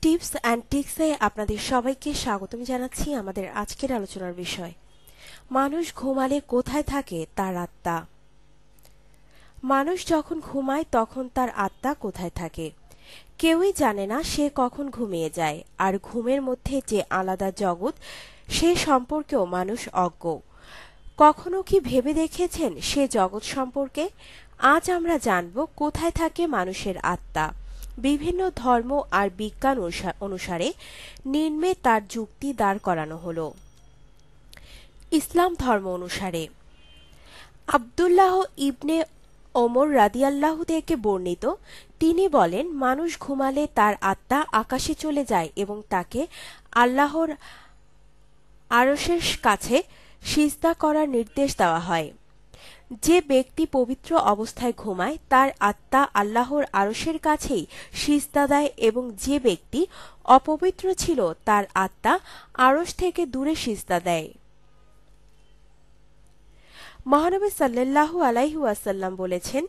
Tips and টিক্সে আপনাদের সবাইকে স্বাগতম জানাচ্ছি। আমাদের আজকের আলোচনার বিষয়, মানুষ ঘুমালে কোথায় থাকে তার আত্মা। মানুষ যখন ঘুমায় তখন তার আত্মা কোথায় থাকে কেউই জানে না। সে কখন ঘুমিয়ে যায়, আর ঘুমের মধ্যে যে আলাদা জগৎ সে সম্পর্কেও মানুষ অজ্ঞ। কখনো কি ভেবে দেখেছেন সে জগৎ সম্পর্কে? আজ আমরা জানব কোথায় থাকে মানুষের আত্মা। বিভিন্ন ধর্ম আর বিজ্ঞান অনুসারে নিম্নে তার যুক্তি দাঁড় করানো হলো। ইসলাম ধর্ম অনুসারে আব্দুল্লাহ ইবনে ওমর রাদিয়াল্লাহু থেকে বর্ণিত, তিনি বলেন, মানুষ ঘুমালে তার আত্মা আকাশে চলে যায় এবং তাকে আল্লাহর আরশের কাছে সিজদা করার নির্দেশ দেওয়া হয়। যে ব্যক্তি পবিত্র অবস্থায় ঘুমায় তার আত্মা আল্লাহর আরশের কাছেই সিজদা দেয়, এবং যে ব্যক্তি অপবিত্র ছিল তার আত্মা আরশ থেকে দূরে সিজদা দেয়। মহানবী সাল্লাল্লাহু আলাইহি ওয়াসাল্লাম বলেছেন,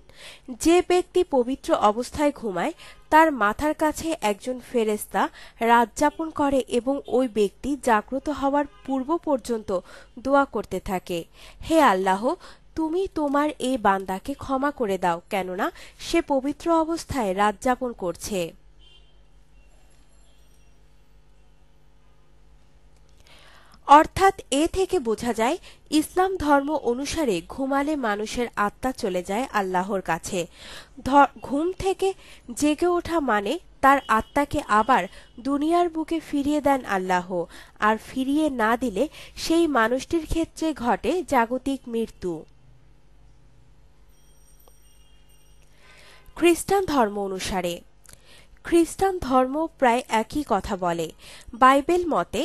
যে ব্যক্তি পবিত্র অবস্থায় ঘুমায় তার মাথার কাছে একজন ফেরেশতা রাত যাপন করে এবং ওই ব্যক্তি জাগ্রত হওয়ার পূর্ব পর্যন্ত দোয়া করতে থাকে, হে আল্লাহ, তুমি তোমার এই বান্দাকে ক্ষমা করে দাও, কেননা সে পবিত্র অবস্থায় রাত যাপন করছে। অর্থাৎ এ থেকে বোঝা যায়, ইসলাম ধর্ম অনুসারে ঘুমালে মানুষের আত্মা চলে যায় আল্লাহর কাছে। ঘুম থেকে জেগে ওঠা মানে তার আত্মাকে আবার দুনিয়ার বুকে ফিরিয়ে দেন আল্লাহ, আর ফিরিয়ে না দিলে সেই মানুষটির ক্ষেত্রে ঘটে জাগতিক মৃত্যু। খ্রিস্টান ধর্ম অনুসারে খ্রিস্টান ধর্ম প্রায় একই কথা বলে। বাইবেল মতে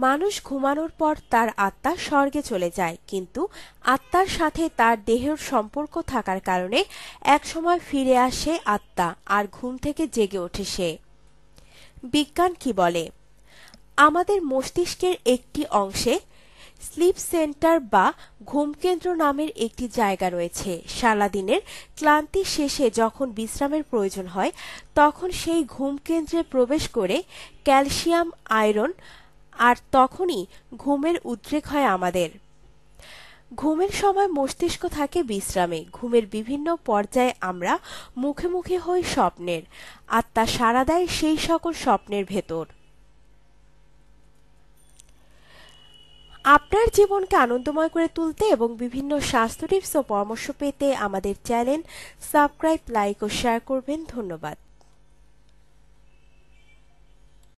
মানুষ ঘুমানোর পর তার আত্মা স্বর্গে চলে যায়, কিন্তু আত্মার সাথে তার দেহের সম্পর্ক থাকার কারণে একসময় ফিরে আসে আত্মা, আর ঘুম থেকে জেগে ওঠে সে। বিজ্ঞান কি বলে? আমাদের মস্তিষ্কের একটি অংশে স্লিপ সেন্টার বা ঘুমকেন্দ্র নামের একটি জায়গা রয়েছে। সারাদিনের ক্লান্তি শেষে যখন বিশ্রামের প্রয়োজন হয় তখন সেই ঘুমকেন্দ্রে প্রবেশ করে ক্যালসিয়াম, আয়রন, আর তখনই ঘুমের উদ্রেক হয় আমাদের। ঘুমের সময় মস্তিষ্ক থাকে বিশ্রামে। ঘুমের বিভিন্ন পর্যায়ে আমরা মুখোমুখি হই স্বপ্নের। আত্মা সাড়া দেয় সেই সকল স্বপ্নের ভেতর। আপনার জীবনকে আনন্দময় করে তুলতে এবং বিভিন্ন স্বাস্থ্য টিপস ও পরামর্শ পেতে আমাদের চ্যানেল সাবস্ক্রাইব, লাইক ও শেয়ার করবেন। ধন্যবাদ।